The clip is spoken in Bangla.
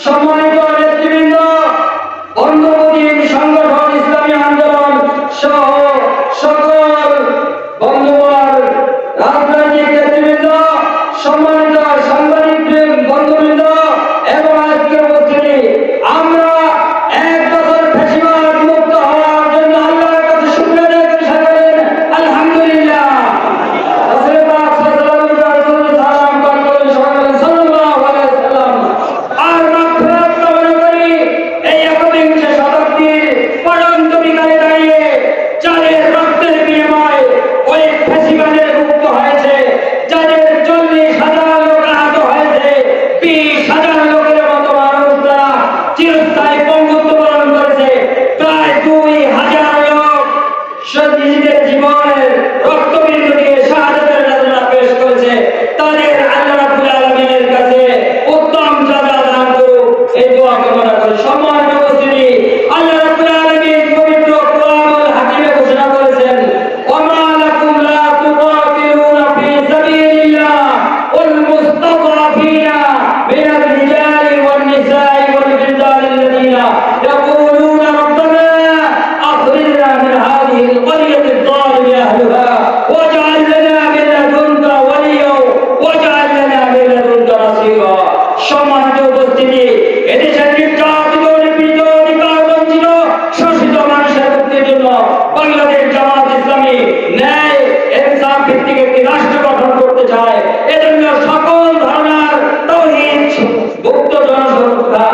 সম্মানিত নেতৃবৃন্দ, বন্ধুপ্রতিম সংগঠন ইসলামী আন্দোলন সহ সকল বন্ধুবর, রাজনৈতিক নেতৃবৃন্দ, সম্মানিত সাংবাদিক বন্ধুবৃন্দ এবং আজকের উপস্থিতি, আমরা 1 বছর ফ্যাসিবাদ মুক্ত হওয়ার জন্য আল্লাহর কাছে শুকরিয়া আদায় করি। সকলের আলহামদুলিল্লাহ। রাসূল পাক সাল্লাল্লাহু আলাইহি ওয়াসাল্লাম আর মাগফিরাত কামনা করি। এই একবিংশ শতাব্দীর পরন্ত বিকালে দাঁড়িয়ে যাদের রক্তের বিনিময়ে ওই ফ্যাসিবাদের মুক্ত হয়েছে, যাদের 40,000 লোক আহত হয়েছে, 20,000 লোকের মতো মানুষ তারা চিরস্থায়ী পঙ্গুত্ব বরণ করেছে, প্রায় 2,000 লোক নিজেদের জীবনের রক্তবিন্দু দিয়ে শাহাদাতের নাজরানা পেশ করেছে। তাদের আল্লাহ রাব্বুল আলামিনের কাছে উত্তম সাজা দান করুক, এই দোয়া কামনা করে। সম্মানিত উপস্থিতি, আল্লাহ রাব্বুল আলামিন পবিত্র কোরআনুল হাকিমে ঘোষণা করেছেন, ওয়া লাকুম লা তুকাতিলুনা ফি সাবিলিল্লাহ ওয়াল মুস্তাদআফিনা মিনার রিজালি ওয়ান নিসাই ওয়াল বিলদানিল্লাযিনা ইয়াকুলুনা রাব্বানা আখরিজনা মিন হাযিহিল ক্বরিয়াতিদ যালিমি আহলুহা ওয়াজআল লানা মিন লাদুনকা ওয়ালিয়্যা ওয়াজআল লানা মিন লাদুনকা নাসীরা। সম্মানিত উপস্থিতি, এদেশের নির্যাতিত, নিপীড়িত, অধিকার বঞ্চিত, শোষিত মানুষের মুক্তির জন্য বাংলাদেশ জামাত ইসলামী ন্যায় ইনসাফ ভিত্তিক একটি রাষ্ট্র গঠন করতে চায়। এজন্য সকল ধরনের তাওহীদ মুক্ত জনসংখ্যা